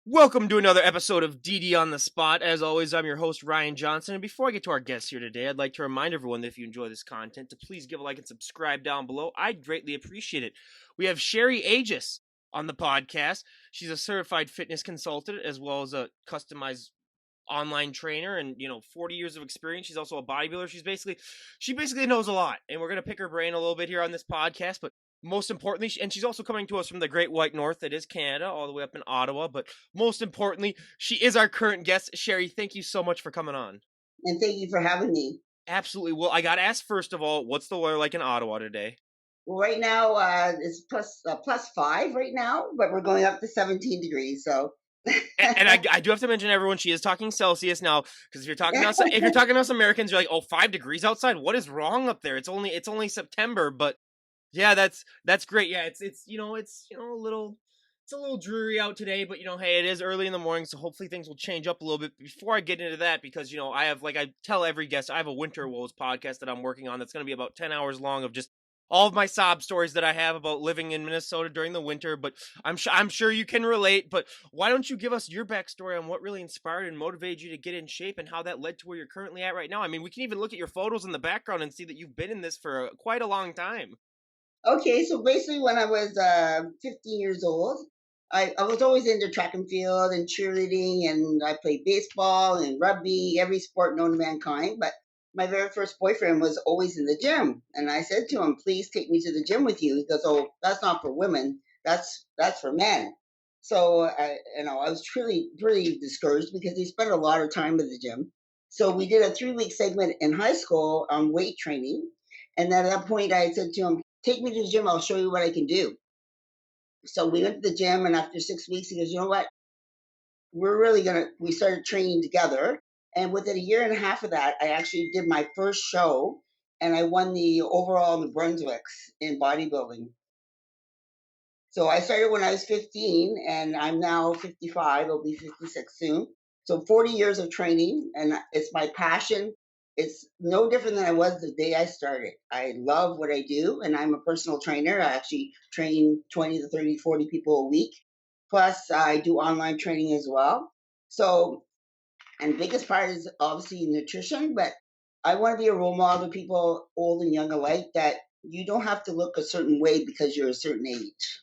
Welcome to another episode of DD on the Spot. As always, I'm your host, Ryan Johnson. And before I get to our guests here today, I'd like to remind everyone that if you enjoy this content, to please give a like and subscribe down below. I'd greatly appreciate it. We have Sherrie Agius on the podcast. She's a certified fitness consultant as well as a customized online trainer and 40 years of experience. She's also a bodybuilder. She basically knows a lot, and we're going to pick her brain a little bit here on this podcast. But most importantly, and she's also coming to us from the great white north that is Canada, all the way up in Ottawa. But most importantly, she is our current guest. Sherry, thank you so much for coming on. And thank you for having me. Absolutely. Well, I got to ask first of all, what's the weather like in Ottawa today? Well, right now it's plus 5 right now, but we're going up to 17 degrees. So And I do have to mention, everyone, she is talking Celsius now, because if you're talking to us Americans, you're like, oh, 5 degrees outside. What is wrong up there? It's only September, but yeah, that's great. Yeah, it's a little dreary out today, but hey, it is early in the morning, so hopefully things will change up a little bit. Before I get into that, because I have, like I tell every guest, I have a winter woes podcast that I'm working on that's going to be about 10 hours long of just all of my sob stories that I have about living in Minnesota during the winter. But I'm sure you can relate. But why don't you give us your backstory on what really inspired and motivated you to get in shape and how that led to where you're currently at right now? I mean, we can even look at your photos in the background and see that you've been in this for quite a long time. okay, so basically, when I was 15 years old, I was always into track and field and cheerleading, and I played baseball and rugby, every sport known to mankind. But my very first boyfriend was always in the gym, and I said to him, "Please take me to the gym with you." He goes, "Oh, that's not for women. That's for men." So I was truly really discouraged because he spent a lot of time at the gym. So we did a 3 week segment in high school on weight training, and at that point, I said to him, "Take me to the gym. I'll show you what I can do." So we went to the gym, and after 6 weeks, he goes, "You know what? We started training together. And within a year and a half of that, I actually did my first show, and I won the overall in the Brunswicks in bodybuilding. So I started when I was 15, and I'm now 55. I'll be 56 soon. So 40 years of training, and it's my passion. It's no different than I was the day I started. I love what I do, and I'm a personal trainer. I actually train 20 to 30, 40 people a week. Plus, I do online training as well. So, and the biggest part is obviously nutrition, but I want to be a role model to people, old and young alike, that you don't have to look a certain way because you're a certain age.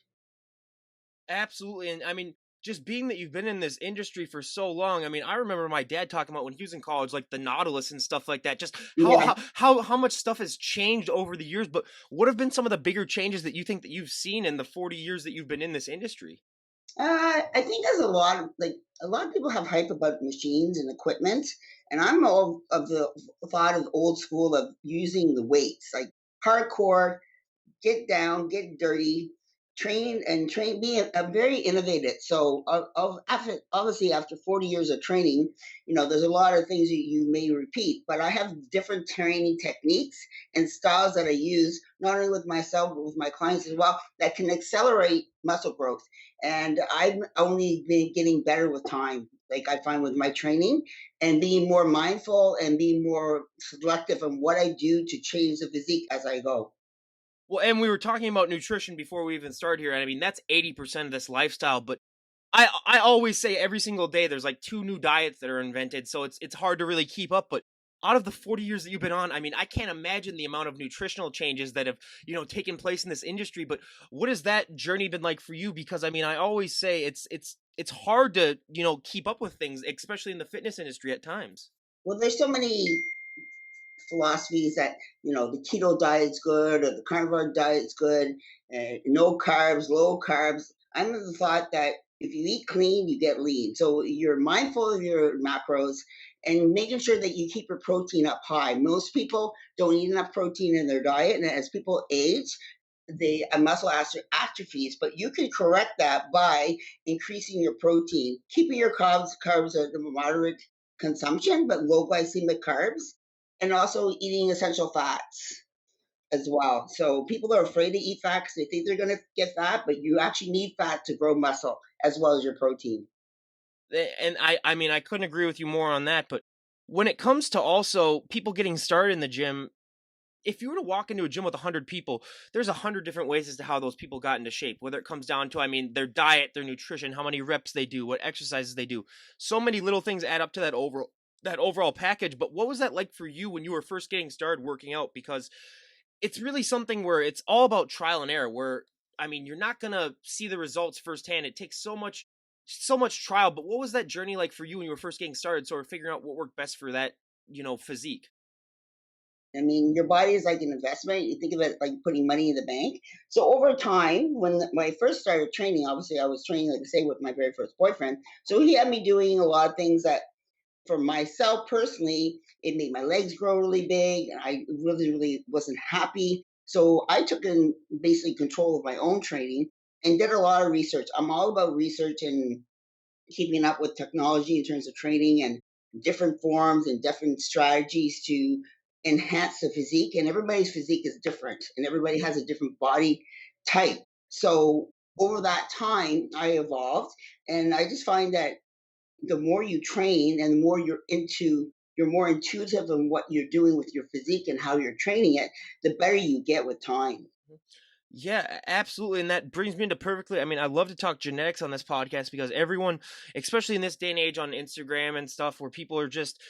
Absolutely. And I mean, just being that you've been in this industry for so long, I mean, I remember my dad talking about when he was in college, like the Nautilus and stuff like that, just how Yeah. how how much stuff has changed over the years. But what have been some of the bigger changes that you think that you've seen in the 40 years that you've been in this industry? I think there's a lot of people have hype about machines and equipment, and I'm all of the thought of old school of using the weights, like hardcore, get down, get dirty, train, be a very innovative. So, after obviously after 40 years of training, there's a lot of things that you may repeat, but I have different training techniques and styles that I use not only with myself but with my clients as well that can accelerate muscle growth. And I've only been getting better with time. Like I find with my training and being more mindful and being more selective on what I do to change the physique as I go. Well, and we were talking about nutrition before we even started here. And I mean, that's 80% of this lifestyle. But I always say every single day there's like two new diets that are invented, so it's hard to really keep up. But out of the 40 years that you've been on, I mean, I can't imagine the amount of nutritional changes that have taken place in this industry. But what has that journey been like for you? Because I mean, I always say it's hard to keep up with things, especially in the fitness industry at times. Well, there's so many philosophies that the keto diet's good or the carnivore diet's good, no carbs, low carbs. I'm of the thought that if you eat clean, you get lean. So you're mindful of your macros and making sure that you keep your protein up high. Most people don't eat enough protein in their diet, and as people age, the muscle atrophies. But you can correct that by increasing your protein, keeping your carbs at a moderate consumption, but low glycemic carbs, and also eating essential fats as well. So people are afraid to eat fat because they think they're going to get fat, but you actually need fat to grow muscle as well as your protein. And I mean, I couldn't agree with you more on that. But when it comes to also people getting started in the gym, if you were to walk into a gym with 100 people, there's 100 different ways as to how those people got into shape. Whether it comes down to, I mean, their diet, their nutrition, how many reps they do, what exercises they do. So many little things add up to that overall package. But what was that like for you when you were first getting started working out? Because it's really something where it's all about trial and error. Where I mean, you're not gonna see the results firsthand. It takes so much trial. But what was that journey like for you when you were first getting started, sort of figuring out what worked best for that, physique? I mean, your body is like an investment. You think of it like putting money in the bank. So over time, when I first started training, obviously I was training, like I say, with my very first boyfriend. So he had me doing a lot of things that, for myself personally, it made my legs grow really big, and I really, really wasn't happy. So I took in basically control of my own training and did a lot of research. I'm all about research and keeping up with technology in terms of training and different forms and different strategies to enhance the physique. And everybody's physique is different, and everybody has a different body type. So over that time, I evolved, and I just find that the more you train and the more you're more intuitive in what you're doing with your physique and how you're training it, the better you get with time. Yeah, absolutely. And that brings me into perfectly. I mean, I love to talk genetics on this podcast because everyone, especially in this day and age on Instagram and stuff, where people are just,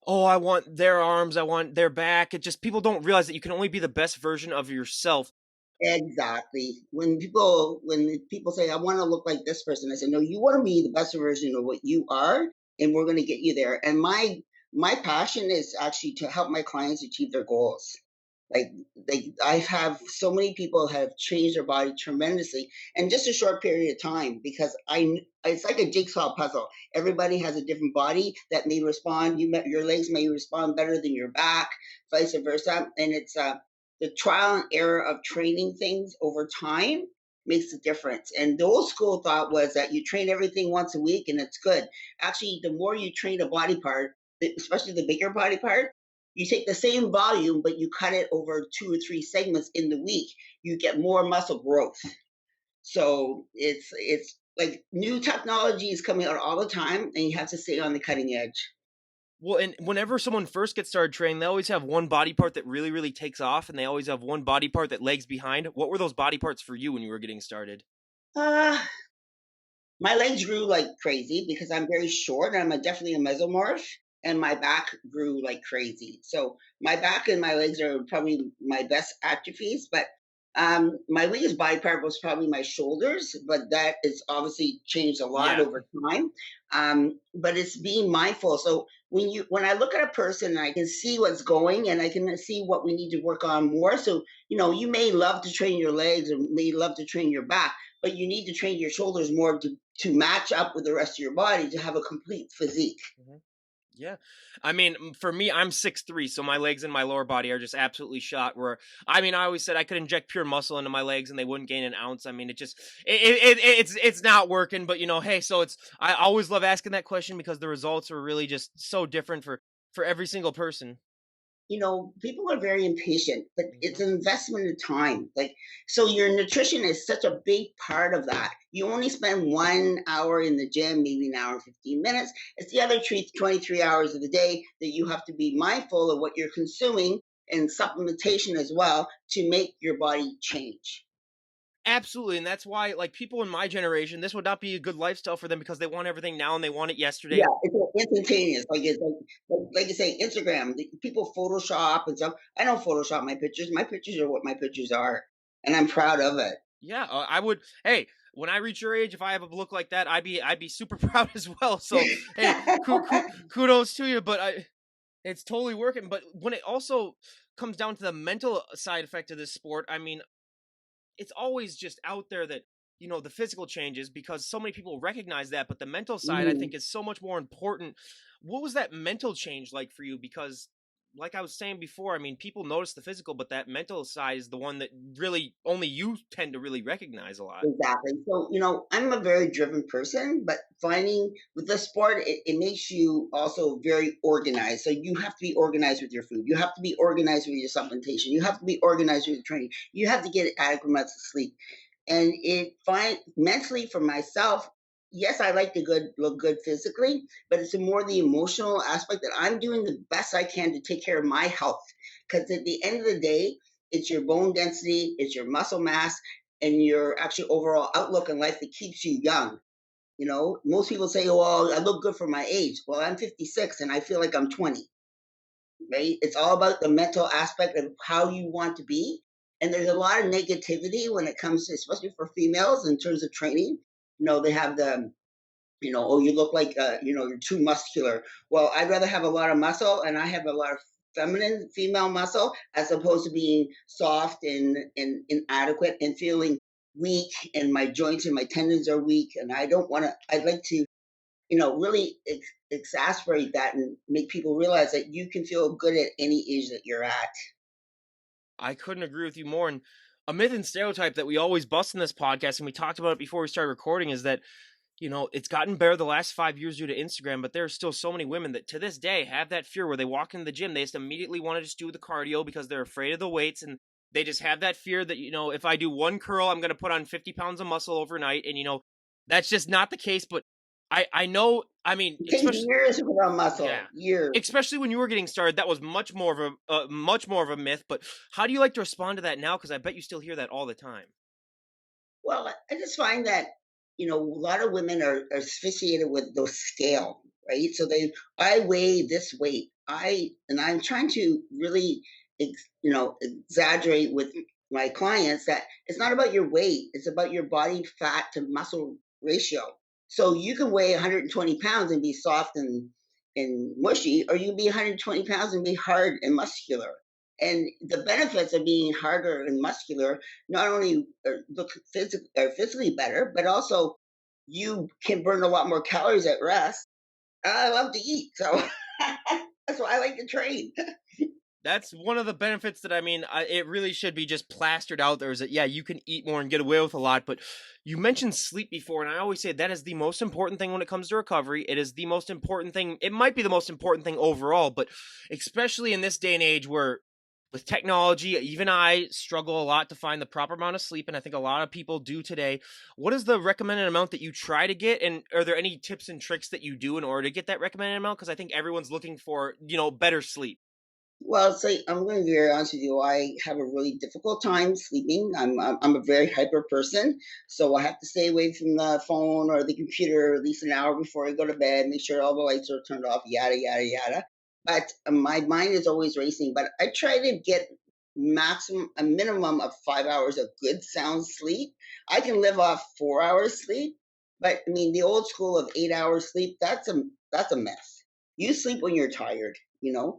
oh, I want their arms, I want their back. It just, people don't realize that you can only be the best version of yourself. Exactly. When people say, "I want to look like this person," I say, "No, you want to be the best version of what you are, and we're going to get you there." And my passion is actually to help my clients achieve their goals. Like I have so many people have changed their body tremendously in just a short period of time, because it's like a jigsaw puzzle. Everybody has a different body that may respond. Your legs may respond better than your back, vice versa, and it's the trial and error of training things over time makes a difference. And the old school thought was that you train everything once a week and it's good. Actually, the more you train a body part, especially the bigger body part, you take the same volume, but you cut it over 2 or 3 segments in the week, you get more muscle growth. So it's like new technology is coming out all the time, and you have to stay on the cutting edge. Well, and whenever someone first gets started training, they always have one body part that really, really takes off, and they always have one body part that lags behind. What were those body parts for you when you were getting started? Uh, my legs grew like crazy because I'm very short. Definitely a mesomorph, and my back grew like crazy. So my back and my legs are probably my best atrophies. But my weakest body part was probably my shoulders, but that is obviously changed a lot Yeah. over time. But it's being mindful. So when I look at a person, I can see what's going, and I can see what we need to work on more. So you may love to train your legs or may love to train your back, but you need to train your shoulders more to match up with the rest of your body to have a complete physique. Mhm. Yeah. I mean, for me, I'm 6'3", so my legs and my lower body are just absolutely shot. Where I mean, I always said I could inject pure muscle into my legs and they wouldn't gain an ounce. I mean, it's not working. But hey, so I always love asking that question because the results are really just so different for every single person. People are very impatient, but it's Mhm. an investment of time. Like, so your nutrition is such a big part of that. You only spend 1 hour in the gym, maybe an hour and 15 minutes. It's the other 23 hours of the day that you have to be mindful of what you're consuming, and supplementation as well, to make your body change. Absolutely, and that's why, like, people in my generation, this would not be a good lifestyle for them because they want everything now and they want it Yeah, yesterday. it's instantaneous. Like you say, Instagram. People Photoshop and stuff. I don't Photoshop my pictures. My pictures are what my pictures are, and I'm proud of it. Yeah, I would. Hey, when I reach your age, if I have a look like that, I'd be super proud as well. So, hey, kudos to you. But it's totally working. But when it also comes down to the mental side effect of this sport, I mean, it's always just out there that the physical changes because so many people recognize that, but the mental side I think Mhm. is so much more important. What was that mental change like for you? Because like I was saying before, I mean, people notice the physical, but that mental side is the one that really only you tend to really recognize a lot. Exactly. So, I'm a very driven person, but finding with the sport, it makes you also very organized. So you have to be organized with your food. You have to be organized with your supplementation. You have to be organized with your training. You have to get adequate amounts of sleep. And it find mentally for myself, yes, I like to look good physically, but it's more the emotional aspect that I'm doing the best I can to take care of my health. Because at the end of the day, it's your bone density, it's your muscle mass, and your actual overall outlook in life that keeps you young. You know, most people say, "Oh, well, I look good for my age." Well, I'm 56 and I feel like I'm 20. Right? It's all about the mental aspect of how you want to be. And there's a lot of negativity when it comes to, especially for females, in terms of training. You know, they have the, oh, you look like, you're too muscular. Well, I'd rather have a lot of muscle, and I have a lot of feminine female muscle as opposed to being soft and inadequate and feeling weak, and my joints and my tendons are weak. And I don't want to, I'd like to, really exasperate that and make people realize that you can feel good at any age that you're at. I couldn't agree with you more. And a myth and stereotype that we always bust in this podcast, and we talked about it before we started recording, is that it's gotten better the last 5 years due to Instagram, but there are still so many women that to this day have that fear where they walk into the gym, they just immediately want to just do the cardio because they're afraid of the weights, and they just have that fear that, if I do one curl, I'm going to put on 50 pounds of muscle overnight. And, that's just not the case. But I know, I mean, It takes especially, years to put on yeah, muscle, years. especially when you were getting started, that was much more of a myth. But how do you like to respond to that now? Because I bet you still hear that all the time. Well, I just find that, a lot of women are asphyxiated with those scale, right? So I weigh this weight. And I'm trying to really, exaggerate with my clients that it's not about your weight, it's about your body fat to muscle ratio. So you can weigh 120 pounds and be soft and mushy, or you can be 120 pounds and be hard and muscular. And the benefits of being harder and muscular not only look physically better, but also you can burn a lot more calories at rest. And I love to eat, so that's why I like to train. That's one of the benefits that, I mean, it really should be just plastered out there, is that, yeah, you can eat more and get away with a lot. But you mentioned sleep before, and I always say that is the most important thing when it comes to recovery. It is the most important thing. It might be the most important thing overall, but especially in this day and age where with technology, even I struggle a lot to find the proper amount of sleep, and I think a lot of people do today. What is the recommended amount that you try to get, and are there any tips and tricks that you do in order to get that recommended amount? Because I think everyone's looking for, better sleep. Well, so I'm going to be very honest with you. I have a really difficult time sleeping. I'm a very hyper person, so I have to stay away from the phone or the computer at least an hour before I go to bed. Make sure all the lights are turned off. Yada yada yada. But my mind is always racing. But I try to get a minimum of 5 hours of good sound sleep. I can live off 4 hours sleep, but I mean the old school of 8 hours sleep. That's a mess. You sleep when you're tired. You know,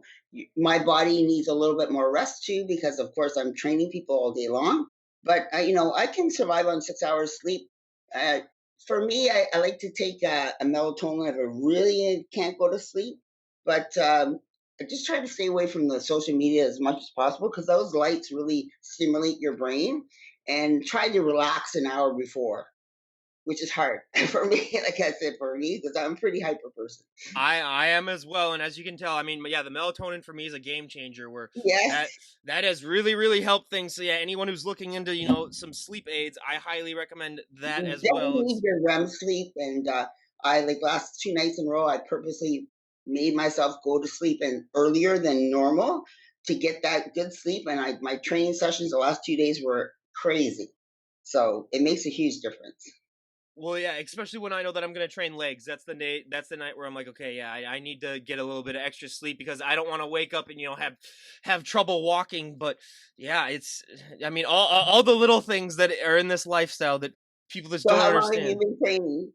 my body needs a little bit more rest too because of course I'm training people all day long, but I can survive on 6 hours sleep. uh, for me, I like to take a melatonin if I really can't go to sleep, but I just try to stay away from the social media as much as possible because those lights really stimulate your brain, and try to relax an hour before, which is hard for me. Like I said, for me, because I'm a pretty hyper person. I am as well, and as you can tell, I mean, yeah, the melatonin for me is a game changer. Where Yes. that that has really helped things. So yeah, anyone who's looking into some sleep aids, I highly recommend that You as well. definitely need your REM sleep, and I like last 2 nights in a row. I purposely made myself go to sleep and earlier than normal to get that good sleep. And my training sessions the last 2 days were crazy, so it makes a huge difference. Well, yeah, especially when I know that I'm gonna train legs. That's the day. That's the night where I'm like, okay, yeah, I need to get a little bit of extra sleep because I don't want to wake up and have trouble walking. But yeah, I mean, all the little things that are in this lifestyle that people just So don't how long have you understand. been training?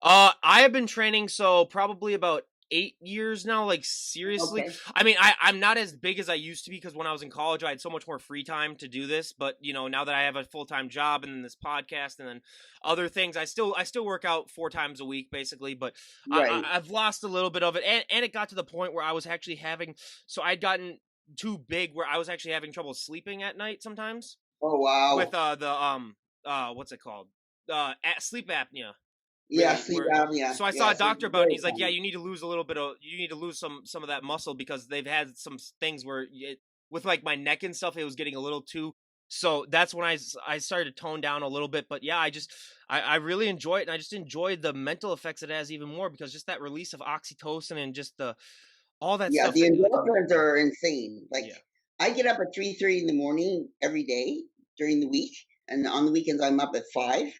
I have been training so probably about 8 years now. Like seriously, Okay, I mean, I'm not as big as I used to be because when I was in college, I had so much more free time to do this. But now that I have a full time job and then this podcast and then other things, I still work out 4 times a week basically. But right. I've lost a little bit of it, and it got to the point where I was actually having. So I'd gotten too big where I was actually having trouble sleeping at night sometimes Oh with wow. the what's it called, sleep apnea. Yeah, Really, sleep where apnea. so I saw a Yes, it's doctor about it, and very he's like, "Yeah, common. you need to lose some of that muscle because they've had some things where with like my neck and stuff, it was getting a little too So that's when I started to tone down a little bit. But yeah, I really enjoy it, and I just enjoy the mental effects it has even more, because just that release of oxytocin and just the all that Yeah, stuff the that endorphins are insane. Like yeah. I get up at 3:30 in the morning every day during the week, and on the weekends I'm up at 5.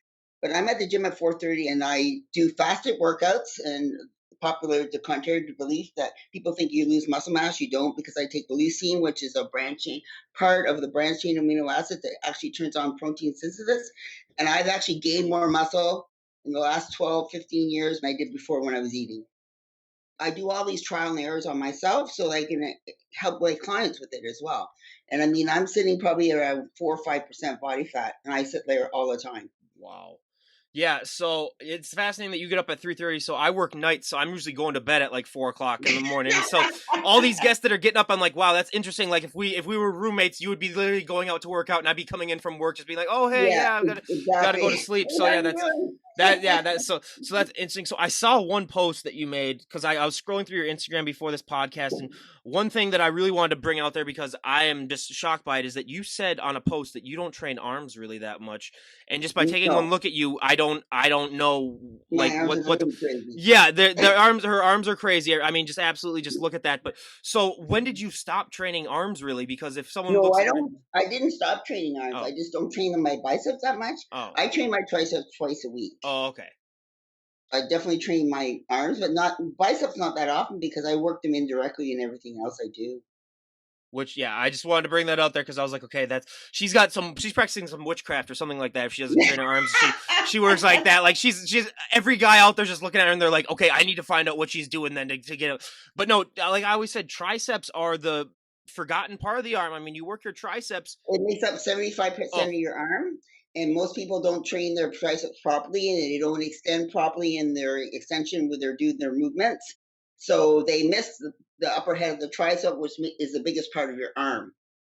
But I'm at the gym at 4:30, and I do fasted workouts. And popular, the contrary to belief that people think you lose muscle mass, you don't, because I take leucine, which is a branching part of the branched chain amino acid that actually turns on protein synthesis. And I've actually gained more muscle in the last 12, 15 years than I did before when I was eating. I do all these trial and errors on myself so I can help my clients with it as well. And I mean, I'm sitting probably around 4 or 5% body fat, and I sit there all the time. Wow. Yeah, so it's fascinating that you get up at 3:30. So I work nights, so I'm usually going to bed at like 4 o'clock in the morning. And so all these guests that are getting up, I'm like, wow, that's interesting. Like if we were roommates, you would be literally going out to work out, and I'd be coming in from work, just being like, oh hey, Yeah, yeah, I've gotta go to exactly. sleep. Hey, So how yeah, you that's doing? that yeah, that's so that's interesting. So I saw one post that you made, because I was scrolling through your Instagram before this podcast, and one thing that I really wanted to bring out there, because I am just shocked by it, is that you said on a post that you don't train arms really that much. And just by taking one No, look at you, I don't know my like arms are what really crazy. yeah, their arms, her arms are crazy. I mean, just absolutely just look at that. But so when did you stop training arms really? Because if someone No, looks I at your don't. I didn't stop training arms. I oh, just don't train on my biceps that much. oh, I train my triceps twice a week. oh, okay. I definitely train my arms, but not biceps not that often because I work them indirectly in everything else I do. Which yeah, I just wanted to bring that out there, because I was like, okay, that's she's practicing some witchcraft or something like that. If she doesn't train her arms, she works like that. Like she's every guy out there just looking at her, and they're like, okay, I need to find out what she's doing then to get it. But no, like I always said, triceps are the forgotten part of the arm. I mean, you work your triceps. It makes up 75% Oh, of your arm, and most people don't train their triceps properly, and they don't extend properly in their extension when they're doing their movements. So they miss the upper head of the tricep, which is the biggest part of your arm.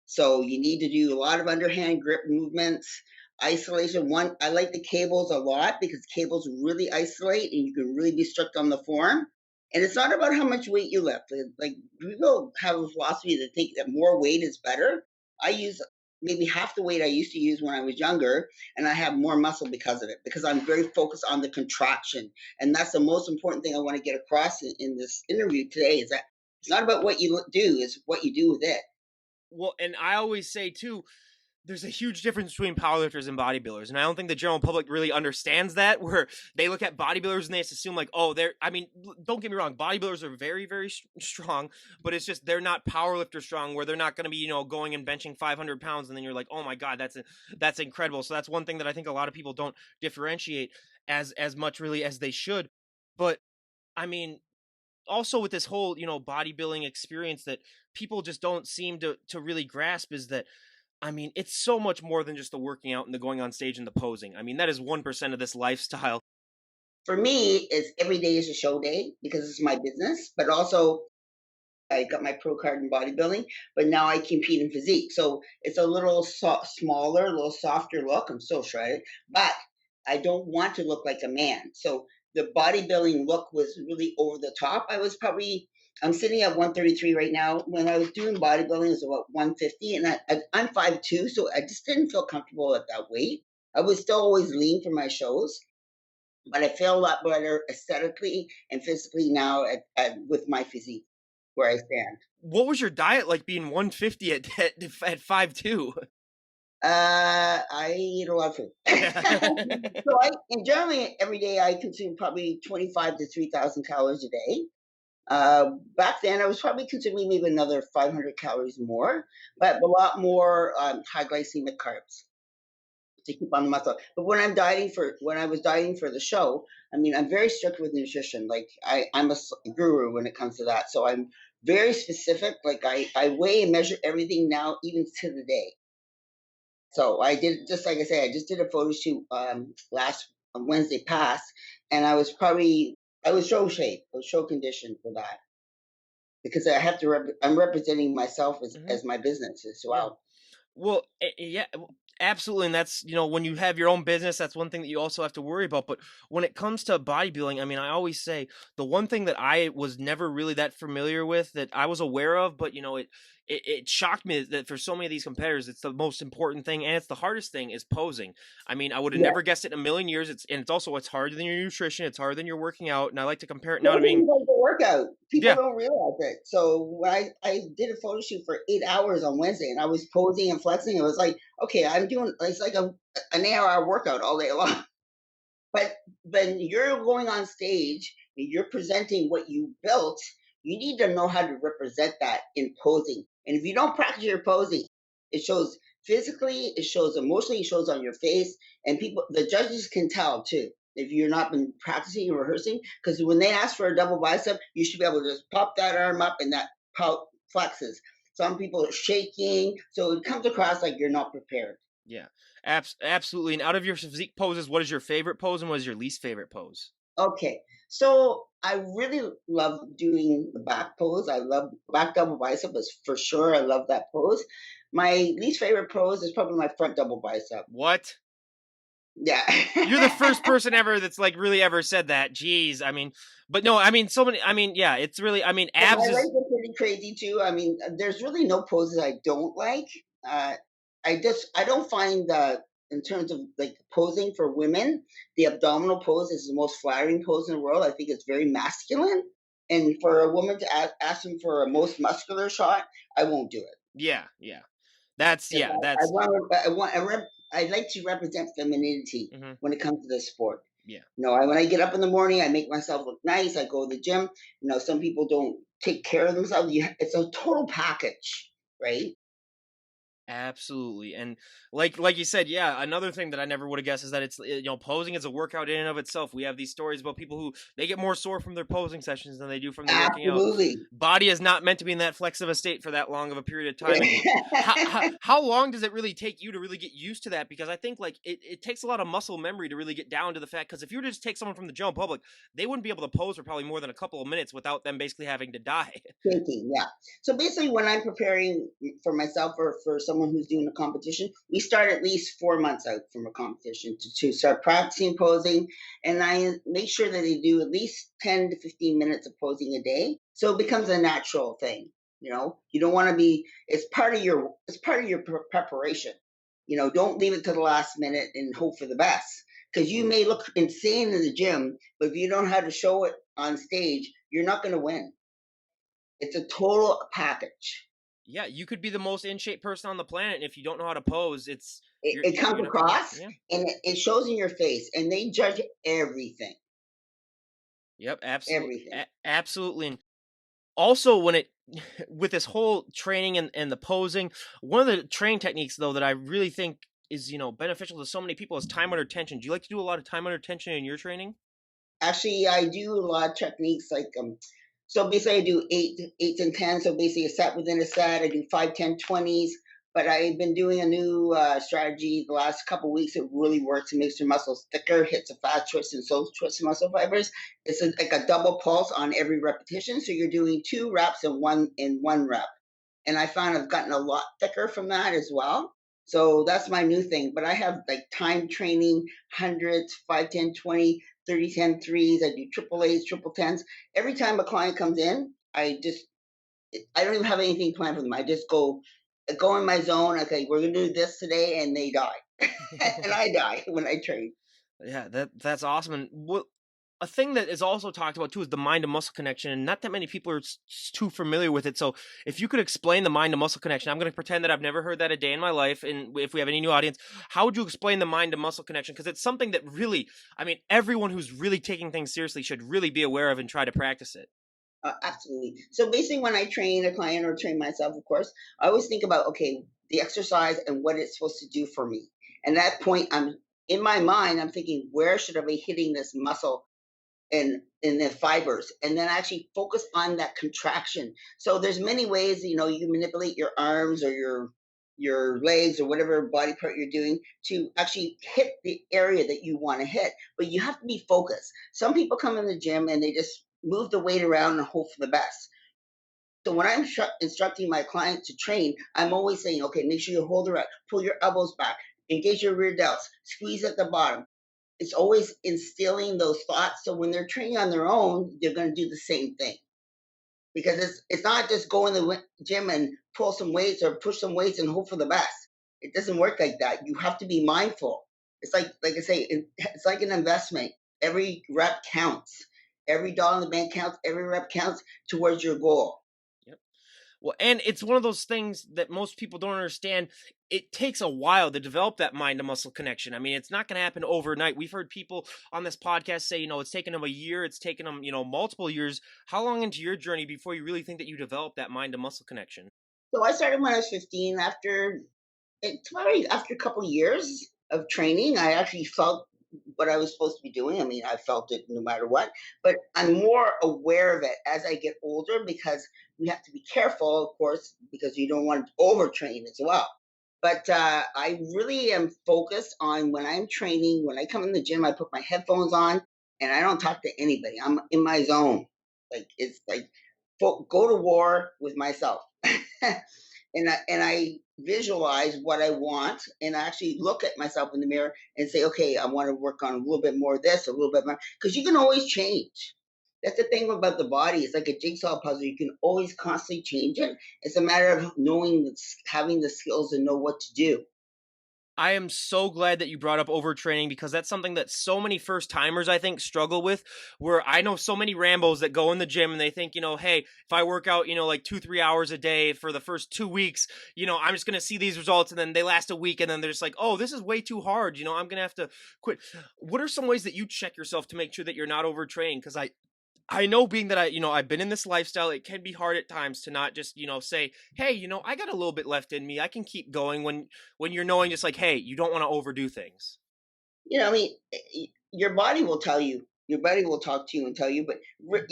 So you need to do a lot of underhand grip movements, isolation. One, I like the cables a lot because cables really isolate and you can really be strict on the form. And it's not about how much weight you lift. Like people have a philosophy that think that more weight is better. I use maybe half the weight I used to use when I was younger, and I have more muscle because of it, because I'm very focused on the contraction. And that's the most important thing I want to get across in this interview today is that it's not about what you do, it's what you do with it. well, and I always say too, there's a huge difference between powerlifters and bodybuilders, and I don't think the general public really understands that. Where they look at bodybuilders and they just assume like, oh, they're. I mean, don't get me wrong, bodybuilders are very, very strong, but it's just they're not powerlifter strong. Where they're not going to be, going and benching 500 pounds, and then you're like, oh my god, that's incredible. So that's one thing that I think a lot of people don't differentiate as much really as they should. But I mean, also with this whole bodybuilding experience that people just don't seem to really grasp is that, I mean, it's so much more than just the working out and the going on stage and the posing. I mean, that is 1% of this lifestyle. For me, it's every day is a show day because it's my business, but also I got my pro card in bodybuilding, but now I compete in physique. So it's a little smaller, a little softer look. I'm still shredded, but I don't want to look like a man. So the bodybuilding look was really over the top. I'm sitting at 133 right now. When I was doing bodybuilding, it was about 150, and I'm 5'2", so I just didn't feel comfortable at that weight. I was still always lean for my shows, but I feel a lot better aesthetically and physically now with my physique where I stand. What was your diet like being 150 at 5'2"? I eat a lot of food. So and generally every day I consume probably 25 to 3,000 calories a day. Back then I was probably consuming maybe another 500 calories more, but a lot more high glycemic carbs to keep on the muscle. But when I was dieting for the show, I mean, I'm very strict with nutrition. Like I'm a guru when it comes to that. So I'm very specific. Like I weigh and measure everything now, even to the day. So I did, just like I say, I just did a photo shoot last Wednesday past, and I was show shape, I was show conditioned for that because I have to. I'm representing myself Hmm. as my business as Yeah. well. Well, yeah, absolutely. And that's, when you have your own business, that's one thing that you also have to worry about. But when it comes to bodybuilding, I mean, I always say the one thing that I was never really that familiar with, that I was aware of, but it shocked me that for so many of these competitors, it's the most important thing and it's the hardest thing is posing. I mean, I would have Yeah. never guessed it in a million years. It's also it's harder than your nutrition, it's harder than your working out, and I like to compare it now to being Posing is like a workout. People yeah. don't realize it. So when I did a photo shoot for 8 hours on Wednesday and I was posing and flexing, it was like, okay, I'm doing it's like an 8-hour workout all day long. But when you're going on stage and you're presenting what you built, you need to know how to represent that in posing. And if you don't practice your posing, it shows physically, it shows emotionally, it shows on your face, and people, the judges can tell too if you're not been practicing and rehearsing. Because when they ask for a double bicep, you should be able to just pop that arm up and that flexes. Some people are shaking, so it comes across like you're not prepared. Yeah. Absolutely. And out of your physique poses, what is your favorite pose and what is your least favorite pose? Okay, so I really love doing the back pose. I love back double bicep is for sure. I love that pose. My least favorite pose is probably my front double bicep. What? Yeah. You're the first person ever that's like really ever said that. Jeez. I mean, but no, I mean so many I mean, yeah, it's really I mean But my abs legs is are pretty crazy too. I mean, there's really no poses I don't like. Uh, I don't find that in terms of like posing for women, the abdominal pose is the most flattering pose in the world. I think it's very masculine. And for a woman to ask them for a most muscular shot, I won't do it. yeah, yeah. That's Because yeah, I that's want, I like to represent femininity mhm, when it comes to this sport. yeah. When I get up in the morning, I make myself look nice. I go to the gym. Some people don't take care of themselves. It's a total package, right? Absolutely. And like you said, yeah, another thing that I never would have guessed is that it's posing is a workout in and of itself. We have these stories about people who they get more sore from their posing sessions than they do from their working out. Absolutely. Body is not meant to be in that flexive a state for that long of a period of time. And how long does it really take you to really get used to that? Because I think like it takes a lot of muscle memory to really get down to the fact. Because if you were to just take someone from the general public, they wouldn't be able to pose for probably more than a couple of minutes without them basically having to die. Thinking, yeah. So basically, when I'm preparing for myself or for someone who's doing a competition, we start at least 4 months out from a competition to start practicing posing. And I make sure that they do at least 10 to 15 minutes of posing a day. So it becomes a natural thing. You don't want to be, it's part of your preparation. Don't leave it to the last minute and hope for the best. Because you may look insane in the gym, but if you don't know how to show it on stage, you're not going to win. It's a total package. Yeah, you could be the most in shape person on the planet, and if you don't know how to pose, it's It comes you're not gonna. across Yeah. and it shows in your face, and they judge everything. Yep. Absolutely. Everything. Absolutely. And also, when it with this whole training and the posing, one of the training techniques though that I really think is beneficial to so many people is time under tension. Do you like to do a lot of time under tension in your training? Actually, I do a lot of techniques like so basically I do eights and tens. So basically a set within a set. I do 5, 10, 20s. But I've been doing a new strategy the last couple of weeks. It really works. It makes your muscles thicker, hits a fast twist and so twist muscle fibers. It's like a double pulse on every repetition. So you're doing 2 reps in one rep. And I found I've gotten a lot thicker from that as well. So that's my new thing. But I have like time training, hundreds, 5, 10, 20, 30, 10 threes. I do triple A's, triple tens. Every time a client comes in, I don't even have anything planned for them. I just go in my zone. Okay, we're gonna do this today, and they die, and I die when I train. Yeah, that's awesome. And what a thing that is also talked about too is the mind to muscle connection, and not that many people are too familiar with it. So, if you could explain the mind to muscle connection, I'm going to pretend that I've never heard that a day in my life. And if we have any new audience, how would you explain the mind to muscle connection? Because it's something that really, I mean, everyone who's really taking things seriously should really be aware of and try to practice it. Absolutely. So basically, when I train a client or train myself, of course, I always think about okay, the exercise and what it's supposed to do for me. And at that point, I'm in my mind, I'm thinking, where should I be hitting this muscle in the fibers, and then actually focus on that contraction. So there's many ways you can manipulate your arms or your legs or whatever body part you're doing to actually hit the area that you want to hit, but you have to be focused. Some people come in the gym and they just move the weight around and hope for the best. So when I'm instructing my client to train, I'm always saying, okay, make sure you hold her up, pull your elbows back, engage your rear delts, squeeze at the bottom. It's always instilling those thoughts. So when they're training on their own, they're going to do the same thing. because it's not just go in the gym and pull some weights or push some weights and hope for the best. It doesn't work like that. You have to be mindful. It's like I say, it's like an investment. Every rep counts. Every dollar in the bank counts. Every rep counts towards your goal. Yep. Well, and it's one of those things that most people don't understand. It takes a while to develop that mind to muscle connection. I mean, it's not going to happen overnight. We've heard people on this podcast say, it's taken them a year, it's taken them, multiple years. How long into your journey before you really think that you develop that mind to muscle connection? So I started when I was 15. It's probably after a couple of years of training, I actually felt what I was supposed to be doing. I mean, I felt it no matter what, but I'm more aware of it as I get older because we have to be careful, of course, because you don't want to overtrain as well. But I really am focused on when I'm training, when I come in the gym, I put my headphones on and I don't talk to anybody. I'm in my zone. Like, it's like go to war with myself. And I visualize what I want, and I actually look at myself in the mirror and say, okay, I want to work on a little bit more of this, a little bit more, because you can always change. That's the thing about the body. It's like a jigsaw puzzle. You can always constantly change it. It's a matter of knowing, having the skills to know what to do. I am so glad that you brought up overtraining because that's something that so many first timers I think struggle with. Where I know so many Rambos that go in the gym and they think, hey, if I work out, like 2-3 hours a day for the first 2 weeks, I'm just gonna see these results, and then they last a week, and then they're just like, oh, this is way too hard. I'm gonna have to quit. What are some ways that you check yourself to make sure that you're not overtraining? Because I know, being that I've been in this lifestyle, it can be hard at times to not just, say, hey, I got a little bit left in me. I can keep going when you're knowing just like, hey, you don't want to overdo things. I mean, your body will tell you. Your body will talk to you and tell you. But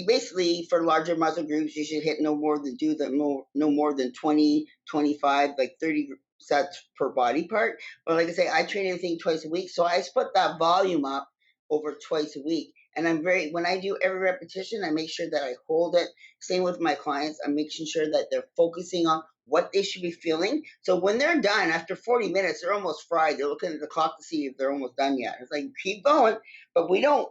basically, for larger muscle groups, you should hit no more than 20, 25, like 30 sets per body part. But like I say, I train everything twice a week, so I split that volume up over twice a week. And when I do every repetition, I make sure that I hold it. Same with my clients. I'm making sure that they're focusing on what they should be feeling. So when they're done after 40 minutes, they're almost fried. They're looking at the clock to see if they're almost done yet. It's like, keep going. But we don't,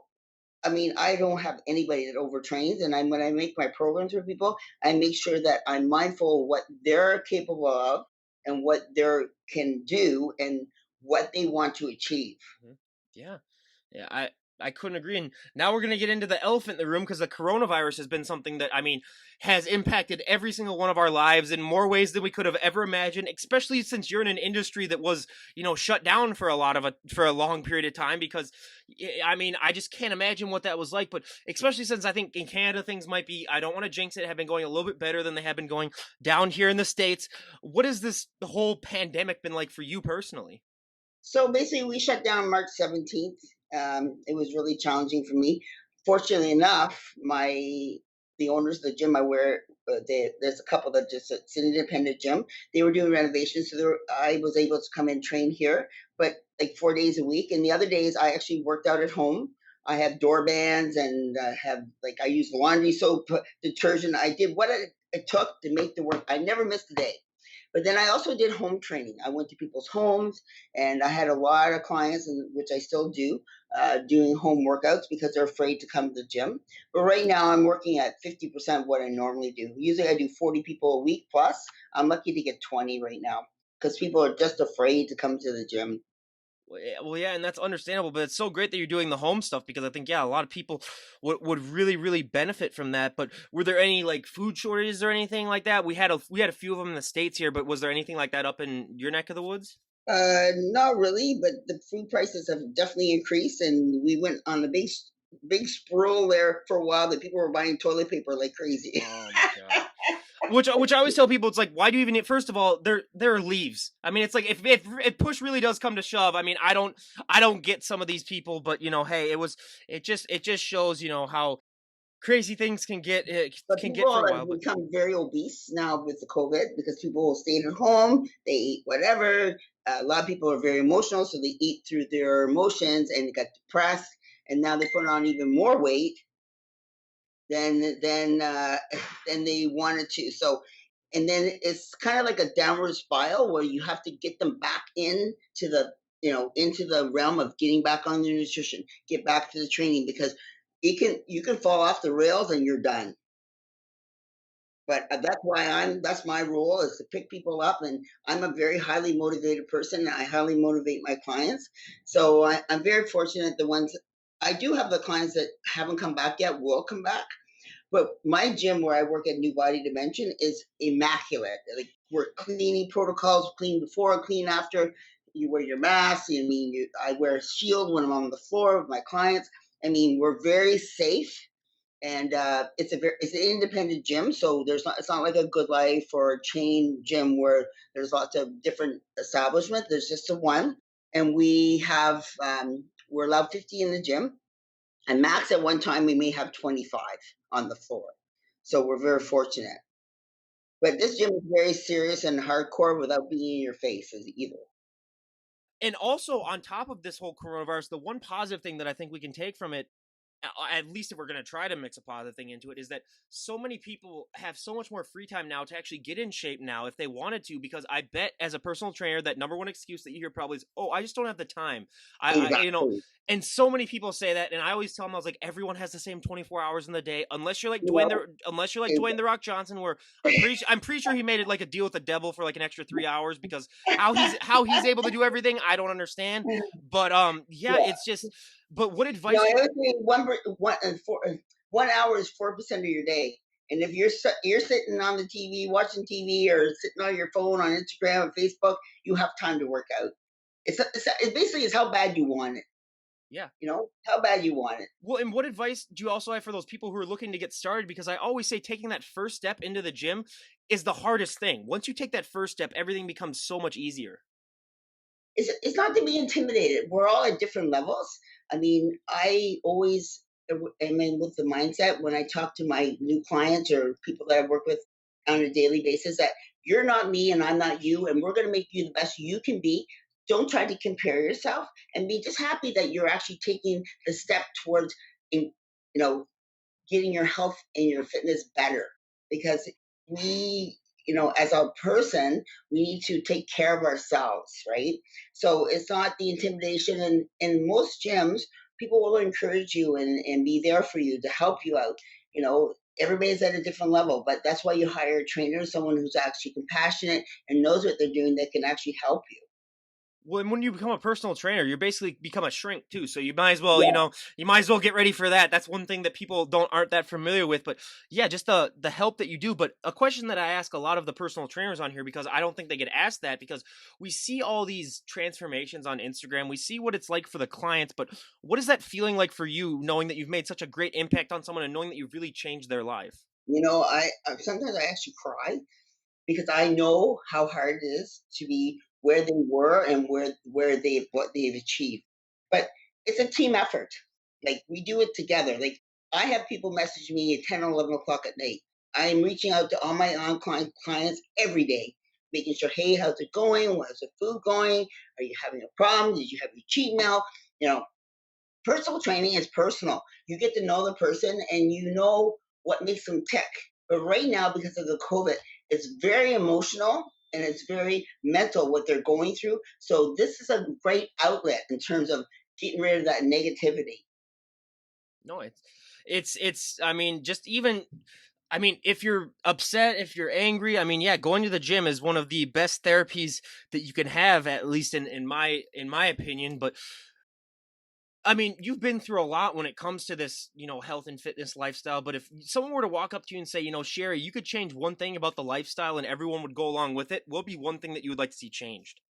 I mean, I don't have anybody that overtrains. And when I make my programs for people, I make sure that I'm mindful of what they're capable of and what they can do and what they want to achieve. Mhm. Yeah. Yeah, I couldn't agree. And now we're gonna get into the elephant in the room because the coronavirus has been something that has impacted every single one of our lives in more ways than we could have ever imagined. Especially since you're in an industry that was shut down for for a long period of time. Because I just can't imagine what that was like. But especially since I think in Canada things might be, I don't want to jinx it, have been going a little bit better than they have been going down here in the States. What has this whole pandemic been like for you personally? So basically, we shut down March 17th. It was really challenging for me. Fortunately enough, the owners of the gym I wear, there's a couple that just it's an independent gym. They were doing renovations, so I was able to come and train here, but like 4 days a week. And the other days, I actually worked out at home. I have door bands and have like I use laundry soap, detergent. I did what it took to make the work. I never missed a day. But then I also did home training. I went to people's homes, and I had a lot of clients, and which I still do, doing home workouts because they're afraid to come to the gym. But right now, I'm working at 50% of what I normally do. Usually, I do 40 people a week plus. I'm lucky to get 20 right now because people are just afraid to come to the gym. Well, yeah, and that's understandable, but it's so great that you're doing the home stuff because I think, yeah, a lot of people would really, really benefit from that. But were there any like food shortages or anything like that? We had a few of them in the States here, but was there anything like that up in your neck of the woods? Not really, but the food prices have definitely increased, and we went on a big sprawl there for a while that people were buying toilet paper like crazy. Oh my god. Which I always tell people, it's like, why do you even need? First of all, there are leaves. I mean, it's like if push really does come to shove, I don't get some of these people, but hey, it just shows how crazy things can get, it But can get people for a have while. But become very obese now with the COVID because people stayed at home, they eat whatever. A lot of people are very emotional, so they eat through their emotions and got depressed, and now they put on even more weight than than they wanted to. So, and then it's kind of like a downward spiral where you have to get them back into the into the realm of getting back on their nutrition, get back to the training because you can fall off the rails and you're done. But that's my role, is to pick people up. And I'm a very highly motivated person. And I highly motivate my clients. So I'm very fortunate. The ones I do have, the clients that haven't come back yet will come back. But my gym where I work at New Body Dimension is immaculate. Like, we're cleaning protocols, clean before, clean after. You wear your mask. I wear a shield when I'm on the floor with my clients. I mean, we're very safe, and it's an independent gym, so it's not like a Good Life or a chain gym where there's lots of different establishments. There's just the one, and we're allowed 50 in the gym, and max at one time we may have 25 on the floor. So we're very fortunate. But this gym is very serious and hardcore without being in your face either. And also, on top of this whole coronavirus, the one positive thing that I think we can take from it, at least if we're going to try to mix a positive thing into it, is that so many people have so much more free time now to actually get in shape now if they wanted to. Because I bet, as a personal trainer, that number one excuse that you hear probably is, "Oh, I just don't have the time." Exactly. And so many people say that, and I always tell them, I was like, everyone has the same 24 hours in the day, unless you're like You know, Dwayne the Rock Johnson, where I'm pretty sure he made it like a deal with the devil for like an extra 3 hours, because how he's able to do everything, I don't understand. But yeah, yeah. it's just. But what No, advice I do you? would say 1 hour is 4% of your day. And if you're sitting on the TV, watching TV, or sitting on your phone on Instagram or Facebook, you have time to work out. It basically is how bad you want it. Yeah. How bad you want it. Well, and what advice do you also have for those people who are looking to get started? Because I always say taking that first step into the gym is the hardest thing. Once you take that first step, everything becomes so much easier. It's not to be intimidated. We're all at different levels. I mean, I always am in with the mindset when I talk to my new clients or people that I work with on a daily basis, that you're not me and I'm not you, and we're going to make you the best you can be. Don't try to compare yourself, and be just happy that you're actually taking the step towards, in, you know, getting your health and your fitness better, because we, as a person, we need to take care of ourselves, right? So it's not the intimidation. And in most gyms, people will encourage you and be there for you to help you out. Everybody's at a different level, but that's why you hire a trainer, someone who's actually compassionate and knows what they're doing, that can actually help you. Well, and when you become a personal trainer, you're basically become a shrink too. So you might as well, Yeah. you might as well get ready for that. That's one thing that people aren't that familiar with. But yeah, just the help that you do. But a question that I ask a lot of the personal trainers on here, because I don't think they get asked that, because we see all these transformations on Instagram. We see what it's like for the clients, but what is that feeling like for you, knowing that you've made such a great impact on someone and knowing that you've really changed their life? I sometimes I actually cry, because I know how hard it is to be where they were and where what they've achieved. But it's a team effort. Like, we do it together. Like, I have people message me at 10 or 11 o'clock at night. I am reaching out to all my on clients every day, making sure, hey, how's it going? How's the food going? Are you having a problem? Did you have your cheat meal? You know, Personal training is personal. You get to know the person and you know what makes them tick. But right now, because of the COVID, it's very emotional and it's very mental what they're going through. So this is a great outlet in terms of getting rid of that negativity. No, it's. I mean, just even. I mean, if you're upset, if you're angry, I mean, yeah, going to the gym is one of the best therapies that you can have, at least in my opinion. But I mean, you've been through a lot when it comes to this, health and fitness lifestyle. But if someone were to walk up to you and say, Sherry, you could change one thing about the lifestyle and everyone would go along with it, what would be one thing that you would like to see changed?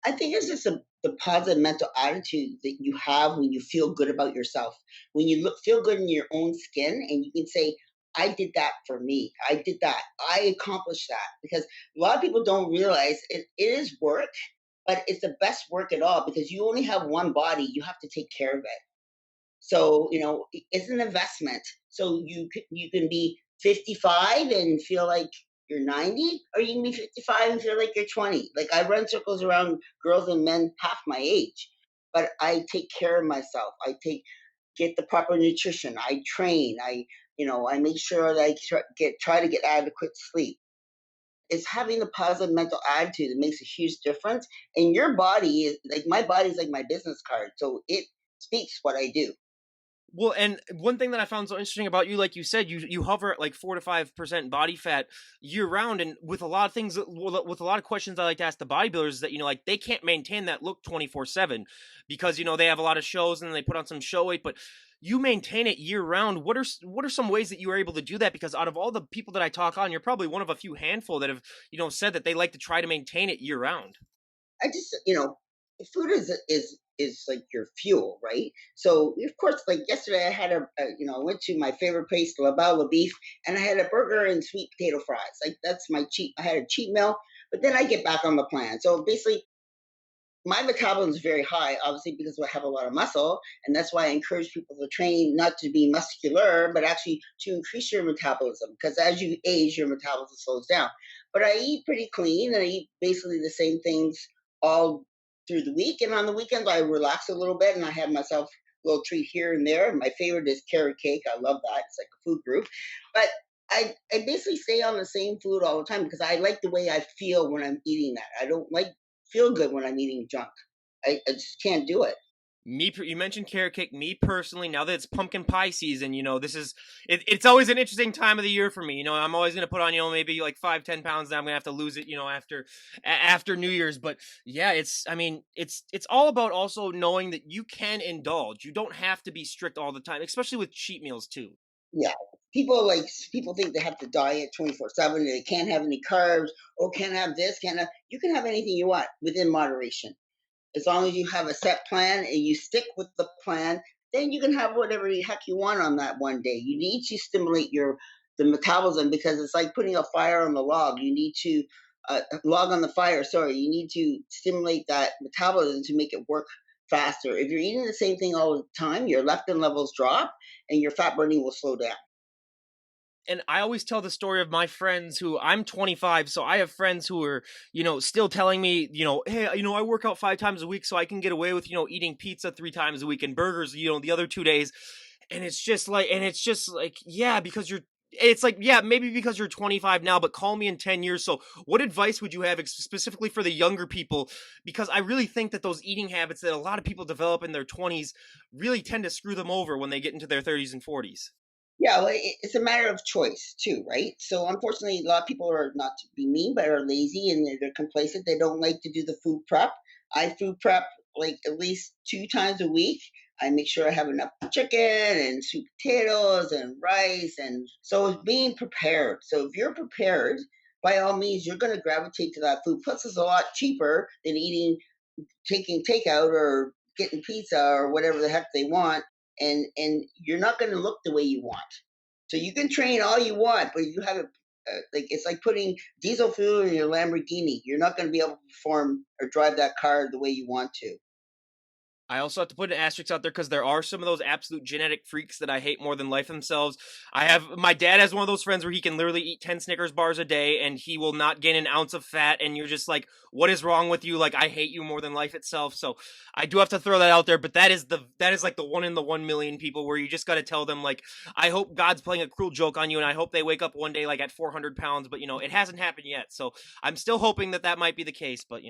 I think it's just the positive mental attitude that you have when you feel good about yourself. When you feel good in your own skin, and you can say, I did that for me. I did that. I accomplished that. Because a lot of people don't realize it is work, but it's the best work at all, because you only have one body. You have to take care of it. So, it's an investment. So you can be 55 and feel like you're 90, or you can be 55 and feel like you're 20. Like, I run circles around girls and men half my age, but I take care of myself. Get the proper nutrition. I train. I make sure that I try to get adequate sleep. It's having the positive mental attitude that makes a huge difference. And your body is like, my body is like my business card. So it speaks what I do. Well, and one thing that I found so interesting about you, like you said, you hover at like 4 to 5% body fat year round, and with a lot of things, with a lot of questions I like to ask the bodybuilders is that like they can't maintain that look 24/7 because they have a lot of shows and they put on some show weight, but you maintain it year round. What are some ways that you are able to do that? Because out of all the people that I talk on, you're probably one of a few handful that have said that they like to try to maintain it year round. I just, food is like your fuel, right? So of course, like yesterday, I had I went to my favorite place, La Bella Beef, and I had a burger and sweet potato fries. Like that's my cheat. I had a cheat meal, but then I get back on the plan. So basically, my metabolism is very high, obviously, because I have a lot of muscle. And that's why I encourage people to train not to be muscular, but actually to increase your metabolism. Because as you age, your metabolism slows down. But I eat pretty clean and I eat basically the same things all through the week. And on the weekends, I relax a little bit and I have myself a little treat here and there. My favorite is carrot cake. I love that. It's like a food group. But I basically stay on the same food all the time because I like the way I feel when I'm eating that. I don't like feel good when I'm eating junk. I just can't do it. You mentioned carrot cake. Me personally, now that it's pumpkin pie season, it's always an interesting time of the year for me. I'm always gonna put on maybe like 5-10 pounds. Now I'm gonna have to lose it after New Year's. But yeah, it's all about also knowing that you can indulge. You don't have to be strict all the time, especially with cheat meals too. Yeah, people think they have to diet 24/7. They can't have any carbs. Oh, can't have this. Can't have. You can have anything you want within moderation. As long as you have a set plan and you stick with the plan, then you can have whatever the heck you want on that one day. You need to stimulate the metabolism because it's like putting a fire on the log. You need to log on the fire. Sorry, you need to stimulate that metabolism to make it work faster. If you're eating the same thing all the time, your leptin levels drop and your fat burning will slow down. And I always tell the story of my friends who I'm 25, so I have friends who are, still telling me, hey, I work out 5 times a week so I can get away with, eating pizza 3 times a week and burgers, the other 2 days. And it's just like, yeah, it's like, yeah, maybe because you're 25 now, but call me in 10 years. So what advice would you have specifically for the younger people? Because I really think that those eating habits that a lot of people develop in their 20s really tend to screw them over when they get into their 30s and 40s. Yeah, well, it's a matter of choice too, right? So unfortunately, a lot of people are not to be mean, but are lazy and they're complacent. They don't like to do the food prep. I food prep like at least 2 times a week. I make sure I have enough chicken and sweet potatoes and rice, and so it's being prepared. So if you're prepared, by all means, you're going to gravitate to that food. Plus, it's a lot cheaper than eating taking takeout or getting pizza or whatever the heck they want, and you're not going to look the way you want. So you can train all you want, but if you have like it's like putting diesel fuel in your Lamborghini. You're not going to be able to perform or drive that car the way you want to. I also have to put an asterisk out there because there are some of those absolute genetic freaks that I hate more than life themselves. My dad has one of those friends where he can literally eat 10 Snickers bars a day and he will not gain an ounce of fat. And you're just like, what is wrong with you? Like, I hate you more than life itself. So I do have to throw that out there. But that is like the 1 in the 1 million people where you just got to tell them, like, I hope God's playing a cruel joke on you. And I hope they wake up one day like at 400 pounds. But, it hasn't happened yet. So I'm still hoping that might be the case. But.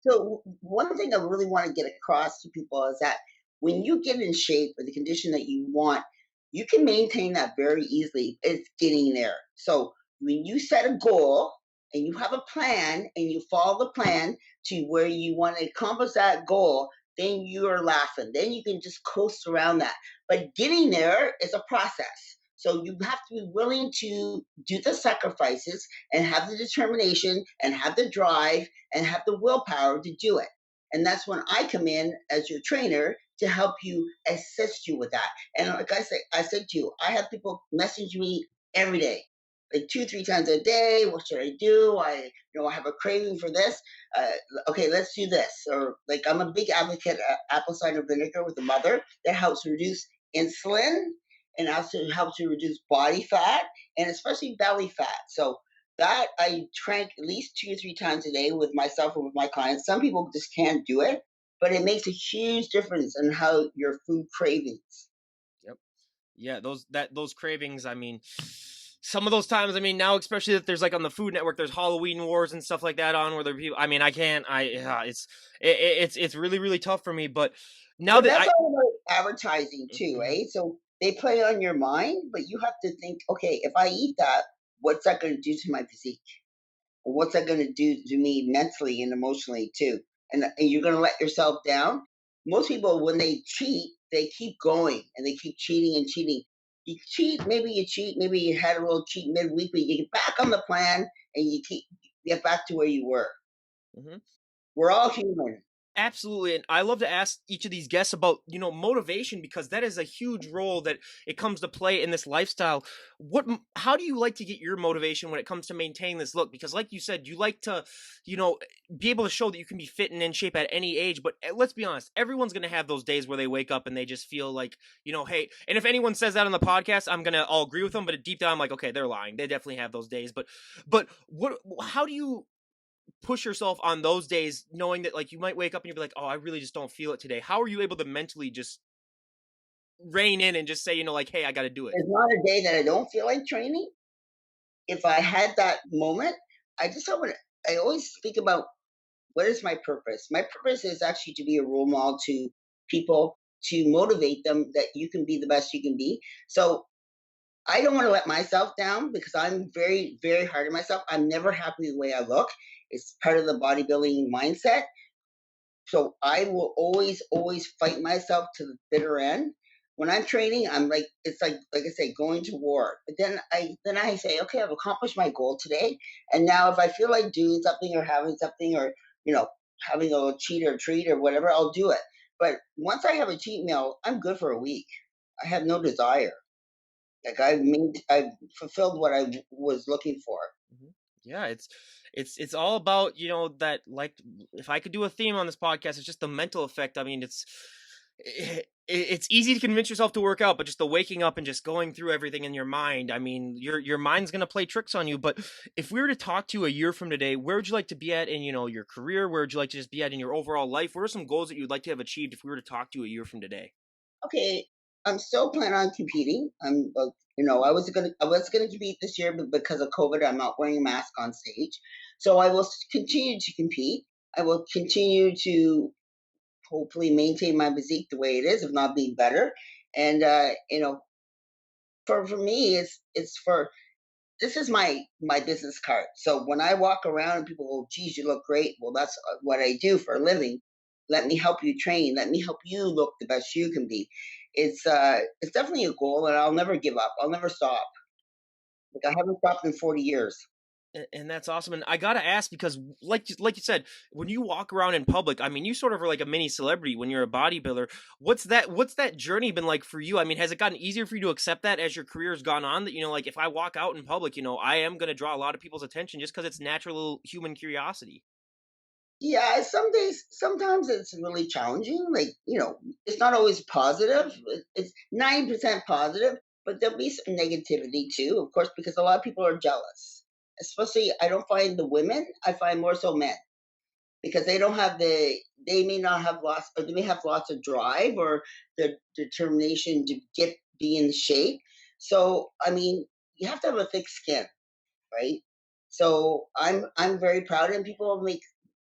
So one thing I really want to get across to people is that when you get in shape or the condition that you want, you can maintain that very easily. It's getting there. So when you set a goal and you have a plan and you follow the plan to where you want to accomplish that goal, then you are laughing. Then you can just coast around that. But getting there is a process. So you have to be willing to do the sacrifices and have the determination and have the drive and have the willpower to do it. And that's when I come in as your trainer to help you assist you with that. And like I said to you, I have people message me every day, like 2, 3 times a day. What should I do? I have a craving for this. Okay, let's do this. Or like I'm a big advocate of apple cider vinegar with the mother that helps reduce insulin and also helps you reduce body fat and especially belly fat. So that I drank at least 2 or 3 times a day with myself and with my clients. Some people just can't do it, but it makes a huge difference in how your food cravings. Yep. Yeah, those cravings, some of those times, now especially that there's like on the Food Network, there's Halloween Wars and stuff like that on where there are people. I can't. Yeah, it's really really tough for me. But now But that that's I all about advertising too, Mhm. eh? So they play on your mind, but you have to think, okay, if I eat that, what's that going to do to my physique? Or what's that going to do to me mentally and emotionally too? And you're going to let yourself down. Most people, when they cheat, they keep going and they keep cheating and cheating. You cheat, maybe you had a little cheat midweek, but you get back on the plan and get back to where you were. Mhm. We're all human. Absolutely. And I love to ask each of these guests about, motivation, because that is a huge role that it comes to play in this lifestyle. How do you like to get your motivation when it comes to maintaining this look? Because like you said, you like to, you know, be able to show that you can be fit and in shape at any age. But let's be honest, everyone's going to have those days where they wake up and they just feel like, hey, and if anyone says that on the podcast, I'll agree with them. But deep down, I'm like, okay, they're lying. They definitely have those days. But how do you push yourself on those days, knowing that like you might wake up and you'll be like, oh, I really just don't feel it today? How are you able to mentally just rein in and just say, like, hey, I got to do it? There's not a day that I don't feel like training. If I had that moment, I just I always think about what is my purpose. My purpose is actually to be a role model to people, to motivate them that you can be the best you can be. So I don't want to let myself down because I'm very, very hard on myself. I'm never happy the way I look. It's part of the bodybuilding mindset. So I will always, always fight myself to the bitter end. When I'm training, I'm like, it's like I say, going to war. But then I say, okay, I've accomplished my goal today. And now if I feel like doing something or having something or, you know, having a little cheat or treat or whatever, I'll do it. But once I have a cheat meal, I'm good for a week. I have no desire. Like I've fulfilled what I was looking for. Mhm. Yeah, it's all about, that, like, if I could do a theme on this podcast, it's just the mental effect. I mean, it's easy to convince yourself to work out, but just the waking up and just going through everything in your mind. I mean, your mind's gonna play tricks on you. But if we were to talk to you a year from today, where would you like to be at in, your career? Where would you like to just be at in your overall life? What are some goals that you'd like to have achieved if we were to talk to you a year from today? Okay, I'm still planning on competing. I was gonna compete this year, but because of COVID, I'm not wearing a mask on stage. So I will continue to compete. I will continue to hopefully maintain my physique the way it is, if not being better. And for me, it's for this is my business card. So when I walk around and people go, "Geez, you look great," well, that's what I do for a living. Let me help you train. Let me help you look the best you can be. It's definitely a goal, and I'll never give up. I'll never stop. Like I haven't stopped in 40 years. And that's awesome. And I gotta ask, because like you said, when you walk around in public, I mean, you sort of are like a mini celebrity when you're a bodybuilder. What's that journey been like for you? I mean, has it gotten easier for you to accept that as your career has gone on, that, like, if I walk out in public, I am gonna draw a lot of people's attention just because it's natural human curiosity? Yeah, some days, sometimes it's really challenging. Like, it's not always positive. It's 90% positive, but there'll be some negativity too, of course, because a lot of people are jealous. Especially, I don't find the women, I find more so men because they may not have lots, or they may have lots of drive or the determination to be in shape. So, I mean, you have to have a thick skin, right? So I'm very proud, and people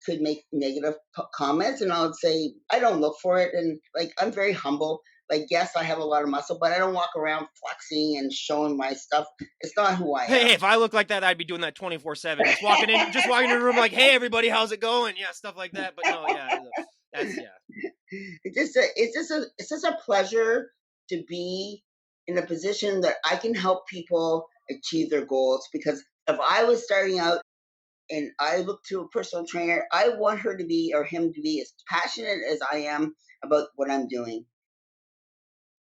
could make negative comments, and I would say I don't look for it, and like I'm very humble. Like yes, I have a lot of muscle, but I don't walk around flexing and showing my stuff. It's not who I Hey, am. if I look like that, I'd be doing that 24/7. Just walking in the room like, hey, everybody, how's it going? Yeah, stuff like that. But no, yeah, that's yeah. It's just a pleasure to be in a position that I can help people achieve their goals. Because if I was starting out and I look to a personal trainer, I want her to be or him to be as passionate as I am about what I'm doing.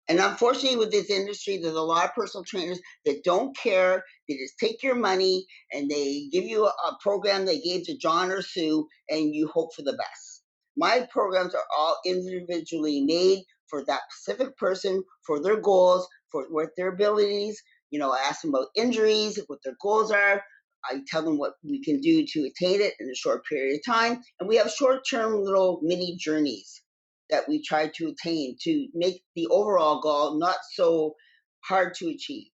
And unfortunately, with this industry, there's a lot of personal trainers that don't care. They just take your money and they give you a program they gave to John or Sue, and you hope for the best. My programs are all individually made for that specific person, for their goals, for what their abilities. I ask them about injuries, what their goals are. I tell them what we can do to attain it in a short period of time. And we have short term little mini journeys that we try to attain to make the overall goal not so hard to achieve.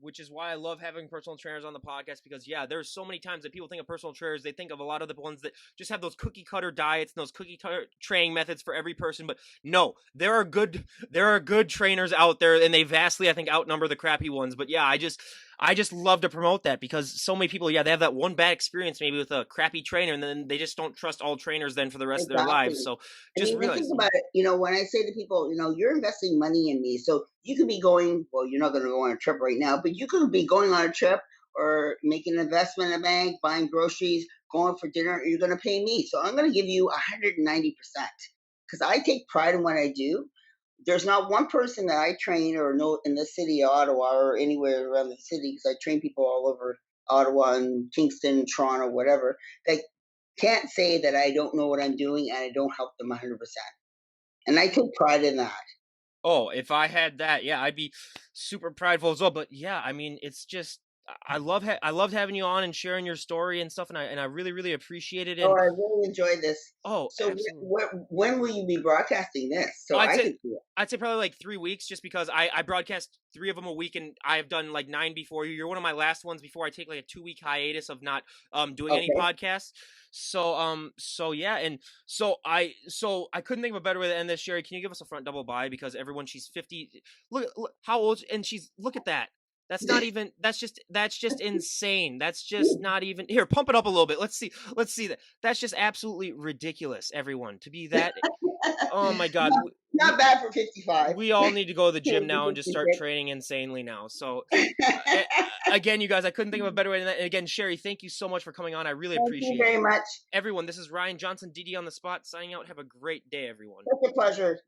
which is why I love having personal trainers on the podcast, because yeah, there's so many times that people think of personal trainers, they think of a lot of the ones that just have those cookie cutter diets and those cookie cutter training methods for every person. But no, there are good trainers out there, and they vastly, I think, outnumber the crappy ones. But yeah, I just love to promote that, because so many people, yeah, they have that one bad experience maybe with a crappy trainer, and then they just don't trust all trainers then for the rest of their lives. Exactly. So I just mean, and think realize, about it. When I say to people, you're investing money in me, so you could be going. Well, you're not going to go on a trip right now, but you could be going on a trip or making an investment in a bank, buying groceries, going for dinner. You're going to pay me, so I'm going to give you 190% because I take pride in what I do. There's not one person that I train or know in the city of Ottawa or anywhere around the city, because I train people all over Ottawa and Kingston, Toronto, whatever, that can't say that I don't know what I'm doing and I don't help them 100%. And I take pride in that. oh, if I had that, yeah, I'd be super prideful as well. But yeah, I mean, it's just I loved having you on and sharing your story and stuff, and I really really appreciate it. Oh, And I really enjoyed this. oh, So, absolutely. when will you be broadcasting this so I'd I say can see it? I'd say probably like 3 weeks, just because I broadcast 3 of them a week, and I've done like 9 before you. You're one of my last ones before I take like a 2 week hiatus of not doing any Okay. podcasts. So yeah, and so I couldn't think of a better way to end this. Sherry, can you give us a front double bye, because everyone, she's 50. Look how old, and she's, look at that. That's not even, that's just insane. That's just not even, here, pump it up a little bit. Let's see that. That's just absolutely ridiculous, everyone, to be that. Oh my God. not, not bad for 55. We all need to go to the gym now and just start 56. training insanely now. So, again, you guys, I couldn't think of a better way than that. And again, Sherry, thank you so much for coming on. I really Thank you appreciate it. very much. Everyone, this is Ryan Johnson, DD on the spot, signing out. Have a great day, everyone. Such a pleasure.